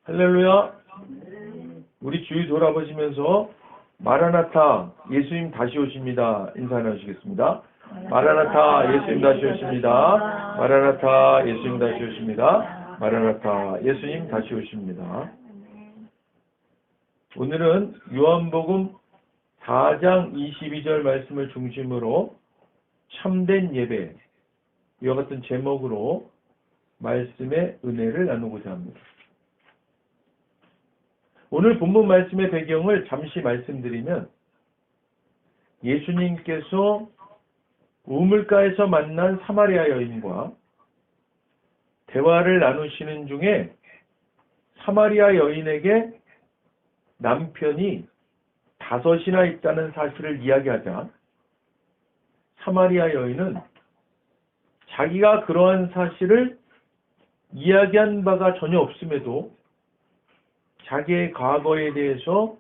할렐루야. 우리 주위 돌아보시면서 마라나타 예수님 다시 오십니다. 인사 나누시겠습니다. 마라나타 예수님 다시 오십니다. 마라나타 예수님 다시 오십니다. 마라나타 예수님 다시 오십니다. 오늘은 요한복음 4장 22절 말씀을 중심으로 참된 예배, 이와 같은 제목으로 말씀의 은혜를 나누고자 합니다. 오늘 본문 말씀의 배경을 잠시 말씀드리면, 예수님께서 우물가에서 만난 사마리아 여인과 대화를 나누시는 중에 사마리아 여인에게 남편이 5이나 있다는 사실을 이야기하자 사마리아 여인은 자기가 그러한 사실을 이야기한 바가 전혀 없음에도 자기의 과거에 대해서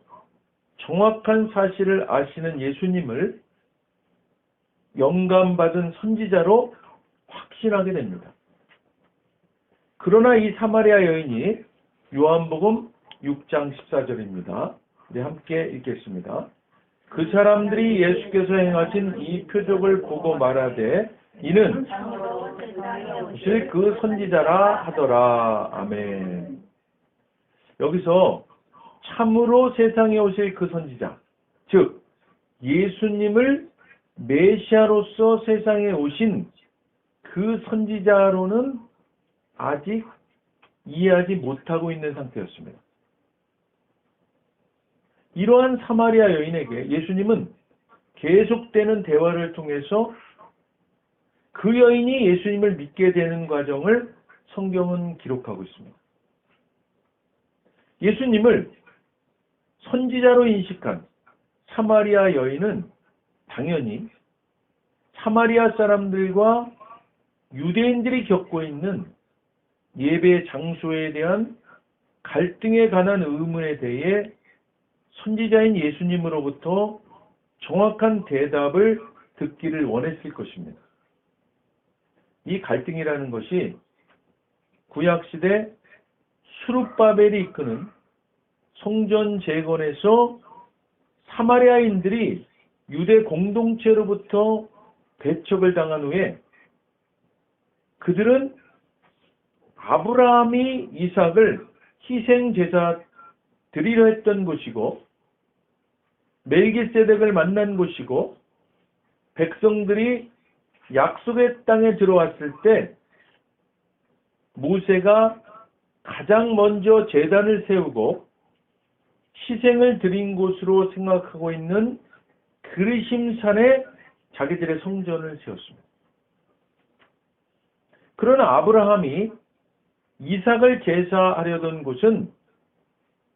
정확한 사실을 아시는 예수님을 영감받은 선지자로 확신하게 됩니다. 그러나 이 사마리아 여인이 요한복음 6장 14절입니다. 우리 함께 읽겠습니다. 그 사람들이 예수께서 행하신 이 표적을 보고 말하되 이는 사실 그 선지자라 하더라. 아멘. 여기서 참으로 세상에 오실 그 선지자, 즉 예수님을 메시아로서 세상에 오신 그 선지자로는 아직 이해하지 못하고 있는 상태였습니다. 이러한 사마리아 여인에게 예수님은 계속되는 대화를 통해서 그 여인이 예수님을 믿게 되는 과정을 성경은 기록하고 있습니다. 예수님을 선지자로 인식한 사마리아 여인은 당연히 사마리아 사람들과 유대인들이 겪고 있는 예배 장소에 대한 갈등에 관한 의문에 대해 선지자인 예수님으로부터 정확한 대답을 듣기를 원했을 것입니다. 이 갈등이라는 것이 구약시대 수룹바벨이 이끄는 성전 재건에서 사마리아인들이 유대 공동체로부터 배척을 당한 후에 그들은 아브라함이 이삭을 희생제사 드리려 했던 곳이고 멜기세덱을 만난 곳이고 백성들이 약속의 땅에 들어왔을 때 모세가 가장 먼저 제단을 세우고 희생을 드린 곳으로 생각하고 있는 그리심산에 자기들의 성전을 세웠습니다. 그러나 아브라함이 이삭을 제사하려던 곳은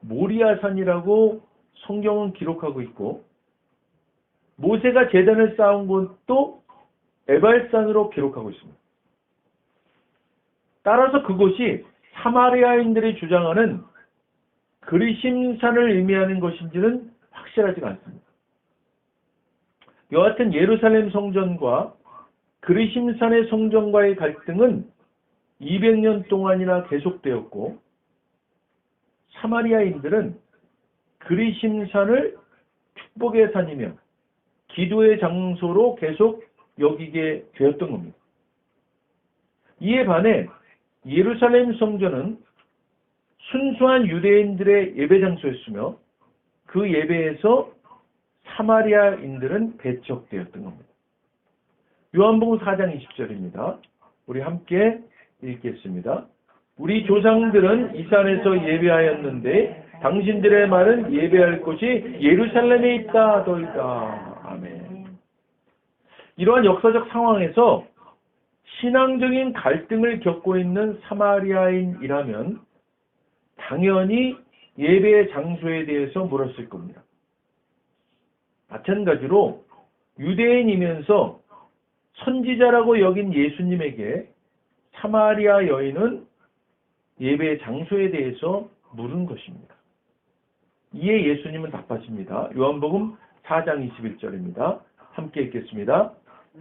모리아산이라고 성경은 기록하고 있고 모세가 제단을 쌓은 곳도 에발산으로 기록하고 있습니다. 따라서 그곳이 사마리아인들이 주장하는 그리심산을 의미하는 것인지는 확실하지가 않습니다. 여하튼 예루살렘 성전과 그리심산의 성전과의 갈등은 200년 동안이나 계속되었고 사마리아인들은 그리심산을 축복의 산이며 기도의 장소로 계속 여기게 되었던 겁니다. 이에 반해 예루살렘 성전은 순수한 유대인들의 예배 장소였으며 그 예배에서 사마리아인들은 배척되었던 겁니다. 요한복음 4장 20절입니다. 우리 함께 읽겠습니다. 우리 조상들은 이 산에서 예배하였는데 당신들의 말은 예배할 곳이 예루살렘에 있다 하더이다. 아멘. 이러한 역사적 상황에서 신앙적인 갈등을 겪고 있는 사마리아인이라면 당연히 예배의 장소에 대해서 물었을 겁니다. 마찬가지로 유대인이면서 선지자라고 여긴 예수님에게 사마리아 여인은 예배의 장소에 대해서 물은 것입니다. 이에 예수님은 답하십니다. 요한복음 4장 21절입니다. 함께 읽겠습니다.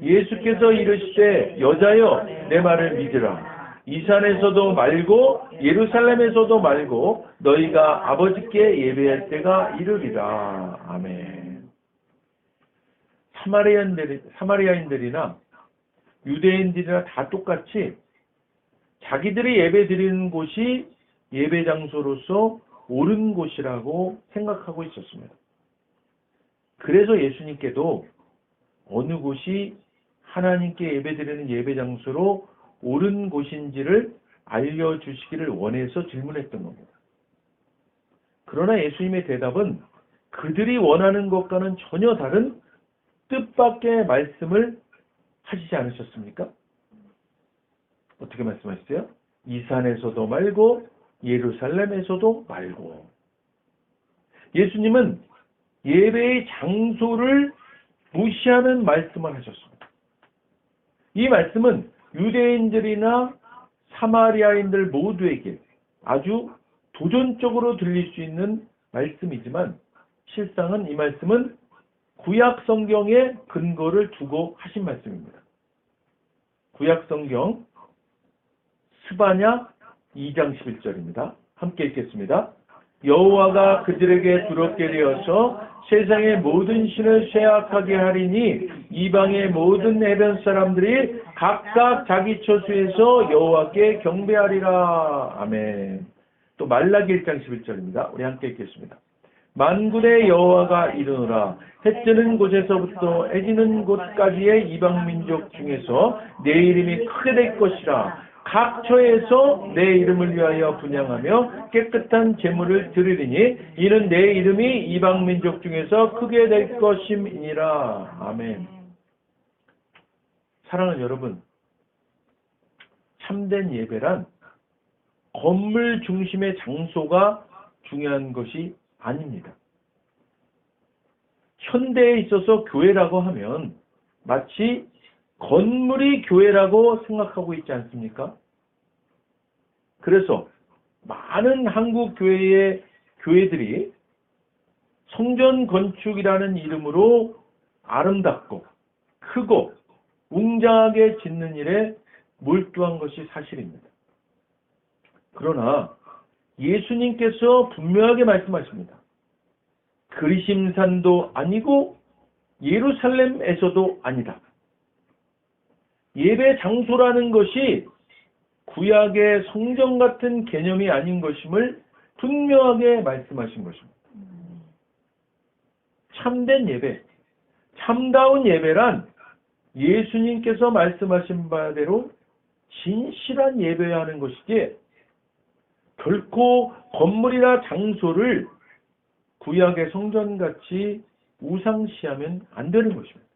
예수께서 이르시되 여자여 내 말을 믿으라. 이 산에서도 말고 예루살렘에서도 말고 너희가 아버지께 예배할 때가 이르리라. 아멘. 사마리아인들이나 유대인들이나 다 똑같이 자기들이 예배 드리는 곳이 예배 장소로서 옳은 곳이라고 생각하고 있었습니다. 그래서 예수님께도 어느 곳이 하나님께 예배 드리는 예배 장소로 옳은 곳인지를 알려주시기를 원해서 질문했던 겁니다. 그러나 예수님의 대답은 그들이 원하는 것과는 전혀 다른 뜻밖의 말씀을 하시지 않으셨습니까? 어떻게 말씀하셨어요? 이 산에서도 말고 예루살렘에서도 말고. 예수님은 예배의 장소를 무시하는 말씀을 하셨습니다. 이 말씀은 유대인들이나 사마리아인들 모두에게 아주 도전적으로 들릴 수 있는 말씀이지만 실상은 이 말씀은 구약 성경에 근거를 두고 하신 말씀입니다. 구약 성경 스바냐 2장 11절입니다. 함께 읽겠습니다. 여호와가 그들에게 두렵게 되어서 세상의 모든 신을 쇠약하게 하리니 이방의 모든 해변 사람들이 각각 자기 처소에서 여호와께 경배하리라. 아멘. 또 말라기 1장 11절입니다. 우리 함께 읽겠습니다. 만군의 여호와가 이르노라. 해 뜨는 곳에서부터 해 지는 곳까지의 이방 민족 중에서 내 이름이 크게 될 것이라. 각 처에서 내 이름을 위하여 분향하며 깨끗한 제물을 드리리니 이는 내 이름이 이방 민족 중에서 크게 될 것임이니라. 아멘. 사랑하는 여러분, 참된 예배란 건물 중심의 장소가 중요한 것이 아닙니다. 현대에 있어서 교회라고 하면 마치 건물이 교회라고 생각하고 있지 않습니까? 그래서 많은 한국 교회의 교회들이 성전 건축이라는 이름으로 아름답고 크고 웅장하게 짓는 일에 몰두한 것이 사실입니다. 그러나 예수님께서 분명하게 말씀하십니다. 그리심산도 아니고 예루살렘에서도 아니다. 예배 장소라는 것이 구약의 성전 같은 개념이 아닌 것임을 분명하게 말씀하신 것입니다. 참된 예배, 참다운 예배란 예수님께서 말씀하신 바대로 진실한 예배여야 하는 것이지 결코 건물이나 장소를 구약의 성전같이 우상시하면 안 되는 것입니다.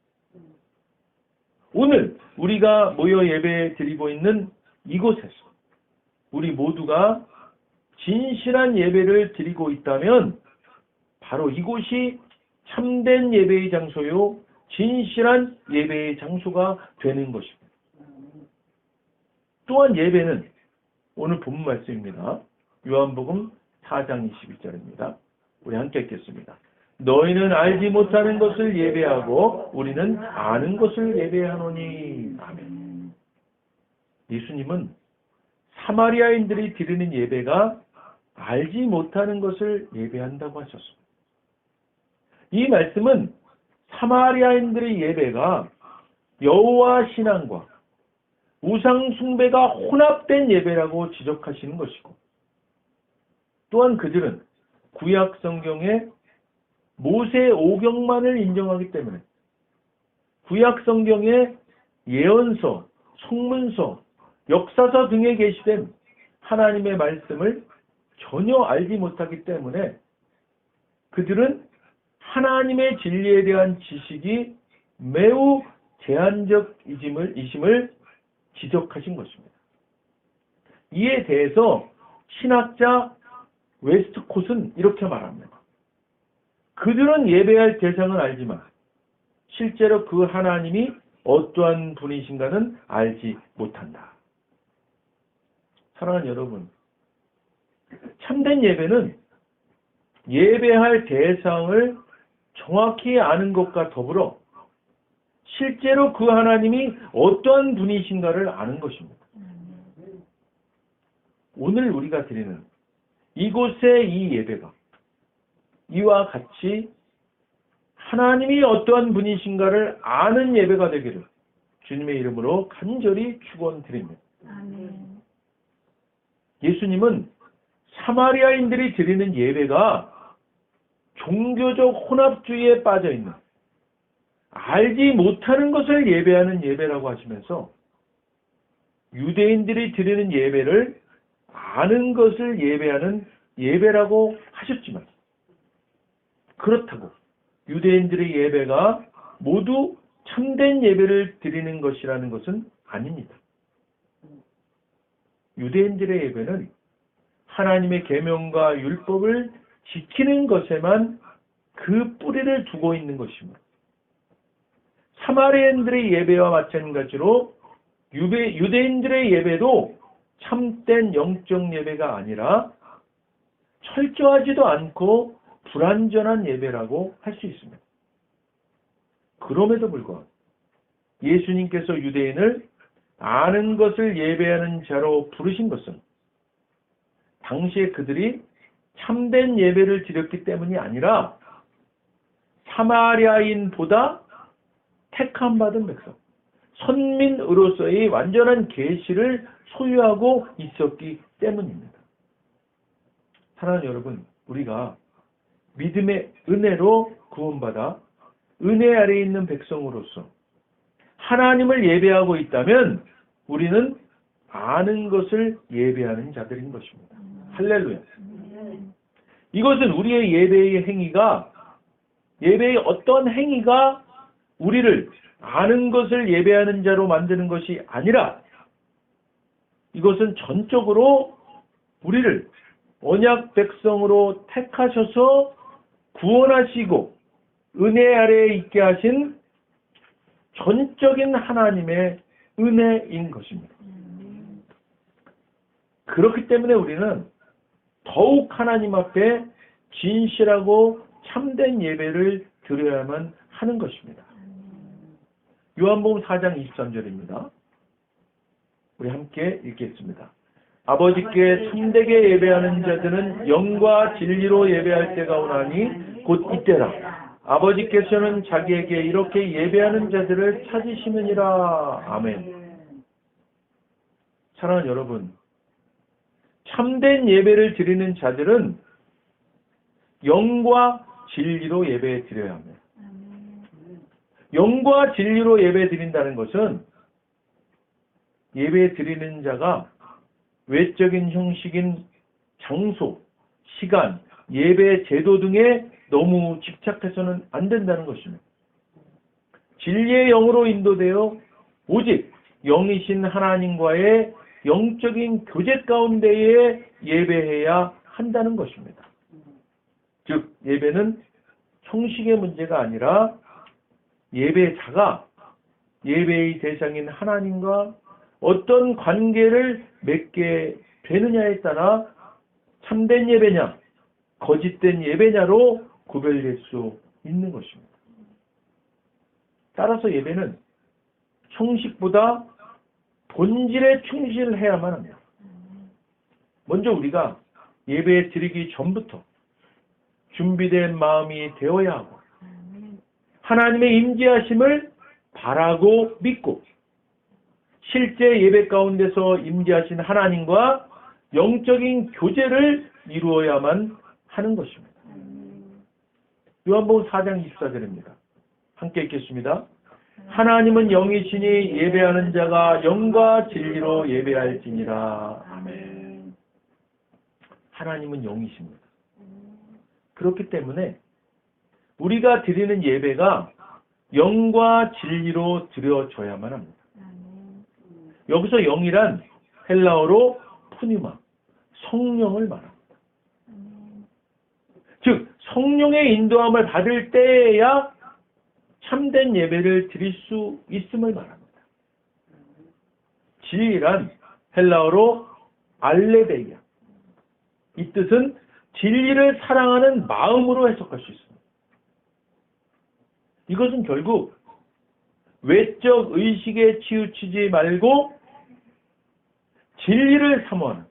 오늘 우리가 모여 예배 드리고 있는 이곳에서 우리 모두가 진실한 예배를 드리고 있다면 바로 이곳이 참된 예배의 장소요, 진실한 예배의 장소가 되는 것입니다. 또한 예배는 오늘 본문 말씀입니다. 요한복음 4장 22절입니다. 우리 함께 읽겠습니다. 너희는 알지 못하는 것을 예배하고 우리는 아는 것을 예배하노니. 아멘. 예수님은 사마리아인들이 드리는 예배가 알지 못하는 것을 예배한다고 하셨습니다. 이 말씀은 사마리아인들의 예배가 여호와 신앙과 우상 숭배가 혼합된 예배라고 지적하시는 것이고, 또한 그들은 구약 성경의 모세 오경만을 인정하기 때문에 구약 성경의 예언서, 성문서, 역사서 등에 게시된 하나님의 말씀을 전혀 알지 못하기 때문에 그들은 하나님의 진리에 대한 지식이 매우 제한적이심을 지적하신 것입니다. 이에 대해서 신학자 웨스트콧은 이렇게 말합니다. 그들은 예배할 대상은 알지만 실제로 그 하나님이 어떠한 분이신가는 알지 못한다. 사랑하는 여러분, 참된 예배는 예배할 대상을 정확히 아는 것과 더불어 실제로 그 하나님이 어떠한 분이신가를 아는 것입니다. 오늘 우리가 드리는 이곳의 이 예배가 이와 같이 하나님이 어떠한 분이신가를 아는 예배가 되기를 주님의 이름으로 간절히 축원드립니다. 아멘. 예수님은 사마리아인들이 드리는 예배가 종교적 혼합주의에 빠져있는 알지 못하는 것을 예배하는 예배라고 하시면서 유대인들이 드리는 예배를 아는 것을 예배하는 예배라고 하셨지만 그렇다고 유대인들의 예배가 모두 참된 예배를 드리는 것이라는 것은 아닙니다. 유대인들의 예배는 하나님의 계명과 율법을 지키는 것에만 그 뿌리를 두고 있는 것입니다. 사마리아인들의 예배와 마찬가지로 유대인들의 예배도 참된 영적 예배가 아니라 철저하지도 않고 불완전한 예배라고 할 수 있습니다. 그럼에도 불구하고 예수님께서 유대인을 아는 것을 예배하는 자로 부르신 것은 당시에 그들이 참된 예배를 드렸기 때문이 아니라 사마리아인보다 택함받은 백성, 선민으로서의 완전한 계시를 소유하고 있었기 때문입니다. 사랑하는 여러분, 우리가 믿음의 은혜로 구원받아 은혜 아래에 있는 백성으로서 하나님을 예배하고 있다면 우리는 아는 것을 예배하는 자들인 것입니다. 할렐루야. 이것은 우리의 예배의 행위가, 예배의 어떤 행위가 우리를 아는 것을 예배하는 자로 만드는 것이 아니라 이것은 전적으로 우리를 언약 백성으로 택하셔서 구원하시고 은혜 아래에 있게 하신 전적인 하나님의 은혜인 것입니다. 그렇기 때문에 우리는 더욱 하나님 앞에 진실하고 참된 예배를 드려야만 하는 것입니다. 요한복음 4장 23절입니다. 우리 함께 읽겠습니다. 아버지께 참되게 예배하는 자들은 영과 진리로 예배할 때가 오나니 곧 이때라. 아버지께서는 자기에게 이렇게 예배하는 자들을 찾으시느니라. 아멘. 사랑하는 여러분, 참된 예배를 드리는 자들은 영과 진리로 예배 드려야 합니다. 영과 진리로 예배 드린다는 것은 예배 드리는 자가 외적인 형식인 장소, 시간, 예배 제도 등에 너무 집착해서는 안 된다는 것입니다. 진리의 영으로 인도되어 오직 영이신 하나님과의 영적인 교제 가운데에 예배해야 한다는 것입니다. 즉 예배는 형식의 문제가 아니라 예배자가 예배의 대상인 하나님과 어떤 관계를 맺게 되느냐에 따라 참된 예배냐, 거짓된 예배냐로 구별될 수 있는 것입니다. 따라서 예배는 형식보다 본질에 충실해야만 합니다. 먼저 우리가 예배 드리기 전부터 준비된 마음이 되어야 하고 하나님의 임재하심을 바라고 믿고 실제 예배 가운데서 임재하신 하나님과 영적인 교제를 이루어야만 하는 것입니다. 요한복음 4장 24절입니다. 함께 읽겠습니다. 하나님은 영이시니 예배하는 자가 영과 진리로 예배할지니라. 아멘. 하나님은 영이십니다. 그렇기 때문에 우리가 드리는 예배가 영과 진리로 드려져야만 합니다. 여기서 영이란 헬라어로 푸니마, 성령을 말합니다. 즉 성령의 인도함을 받을 때에야 참된 예배를 드릴 수 있음을 말합니다. 진리란 헬라어로 알레데이아, 이 뜻은 진리를 사랑하는 마음으로 해석할 수 있습니다. 이것은 결국 외적 의식에 치우치지 말고 진리를 사모하는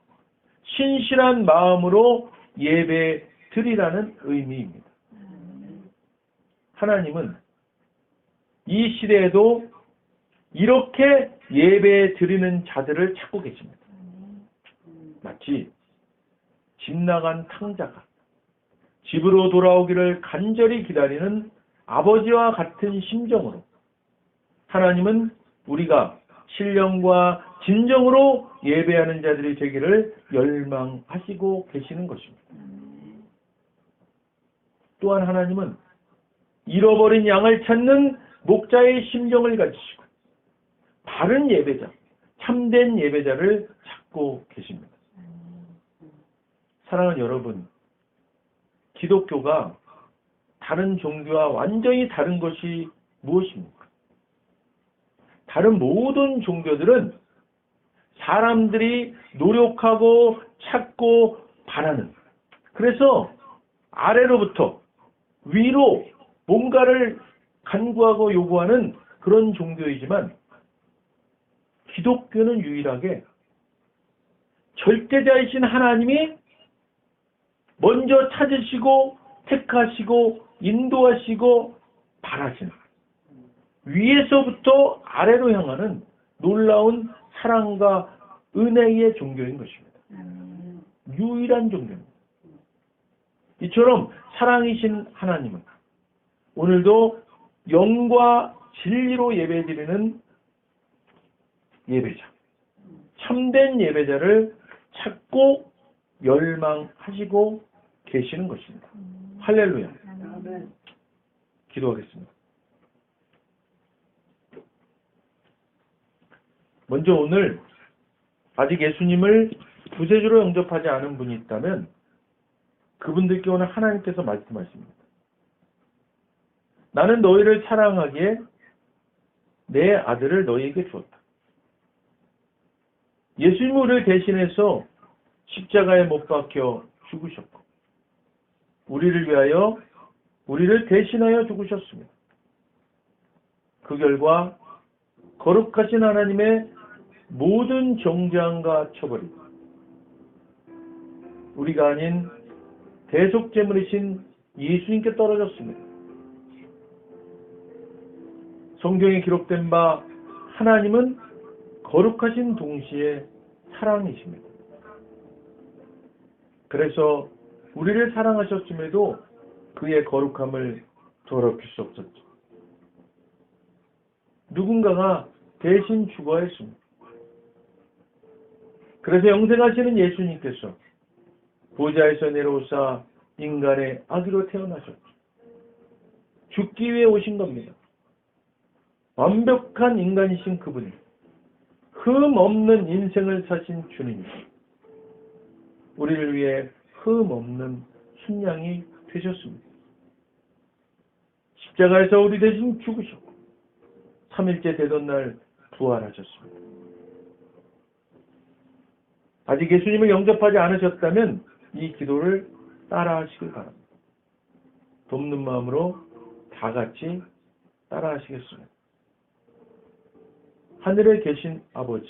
신실한 마음으로 예배 드리라는 의미입니다. 하나님은 이 시대에도 이렇게 예배 드리는 자들을 찾고 계십니다. 마치 집 나간 탕자가 집으로 돌아오기를 간절히 기다리는 아버지와 같은 심정으로 하나님은 우리가 신령과 진정으로 예배하는 자들이 되기를 열망하시고 계시는 것입니다. 또한 하나님은 잃어버린 양을 찾는 목자의 심정을 가지시고 바른 예배자, 참된 예배자를 찾고 계십니다. 사랑하는 여러분, 기독교가 다른 종교와 완전히 다른 것이 무엇입니까? 다른 모든 종교들은 사람들이 노력하고 찾고 바라는, 그래서 아래로부터 위로 뭔가를 간구하고 요구하는 그런 종교이지만 기독교는 유일하게 절대자이신 하나님이 먼저 찾으시고 택하시고 인도하시고 바라시는 위에서부터 아래로 향하는 놀라운 사랑과 은혜의 종교인 것입니다. 유일한 종교입니다. 이처럼 사랑이신 하나님은 오늘도 영과 진리로 예배드리는 예배자, 참된 예배자를 찾고 열망하시고 계시는 것입니다. 할렐루야. 기도하겠습니다. 먼저 오늘 아직 예수님을 구세주로 영접하지 않은 분이 있다면 그분들께 오늘 하나님께서 말씀하십니다. 나는 너희를 사랑하기에 내 아들을 너희에게 주었다. 예수님이 우리를 대신해서 십자가에 못 박혀 죽으셨고 우리를 위하여 우리를 대신하여 죽으셨습니다. 그 결과 거룩하신 하나님의 모든 정죄함과 처벌이 우리가 아닌 대속제물이신 예수님께 떨어졌습니다. 성경에 기록된 바 하나님은 거룩하신 동시에 사랑이십니다. 그래서 우리를 사랑하셨음에도 그의 거룩함을 더럽힐 수 없었죠. 누군가가 대신 죽어야 했습니다. 그래서 영생하시는 예수님께서 보좌에서 내려오사 인간의 아기로 태어나셨죠. 죽기 위해 오신 겁니다. 완벽한 인간이신 그분이 흠 없는 인생을 사신 주님이 우리를 위해 흠 없는 순양이 되셨습니다. 십자가에서 우리 대신 죽으셨고 3일째 되던 날 부활하셨습니다. 아직 예수님을 영접하지 않으셨다면 이 기도를 따라하시길 바랍니다. 돕는 마음으로 다 같이 따라하시겠습니다. 하늘에 계신 아버지,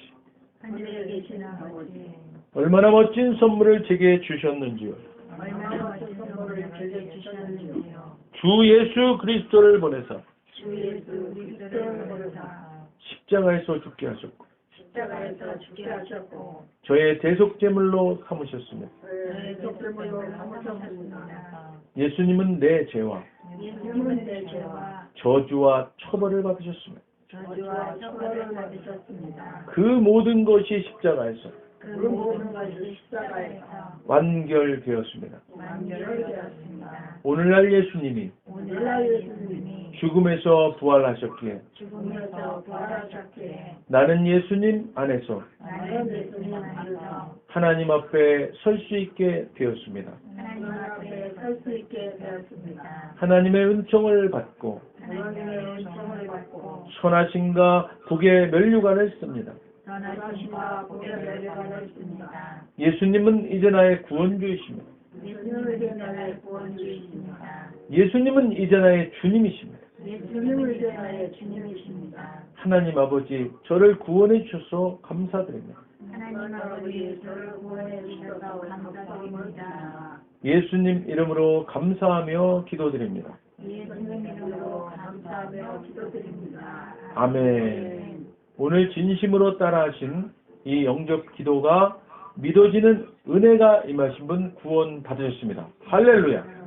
하늘에 계신 아버지, 얼마나 멋진 선물을 제게 주셨는지요. 얼마나 멋진 선물을 제게 주셨는지요. 주 예수 그리스도를 보내사 주 예수 그리스도를 보내사 십자가에서 죽게 하셨고 십자가에서 죽게 하셨고 저의 대속제물로 삼으셨으며 저의 대속제물로 삼으셨습니다. 예수님은 내 죄와 예수님은 내 죄와 저주와 처벌을 받으셨으며 저주와 처벌을 받으셨습니다. 그 모든 것이 십자가에서 그 모든 것이 십자가에서 완결되었습니다. 완결되었습니다. 오늘날 예수님이 오늘날 예수님이 죽음에서 부활하셨기에 죽음에서 부활하셨기에 나는 예수님 안에서 나는 예수님 안에서 하나님 앞에 설 수 있게 되었습니다. 하나님 앞에 설 수 있게 되었습니다. 하나님의 은총을 받고 하나님의 은총을 받고 선하심과 복의 면류관을 씁니다. 선하심과 복의 면류관을 씁니다. 예수님은 이제 나의 구원주이십니다. 예수님은 이제 나의 구원주이십니다. 예수님은 이제 나의 주님이십니다. 예수님을 대하여 주님이십니다. 하나님 아버지, 저를 구원해 주셔서 감사드립니다. 하나님 아버지, 저를 구원해 주셔서 감사드립니다. 예수님 이름으로 감사하며 기도드립니다. 예수님 이름으로 감사하며 기도드립니다. 아멘. 오늘 진심으로 따라하신 이 영접 기도가 믿어지는 은혜가 임하신 분 구원 받으셨습니다. 할렐루야.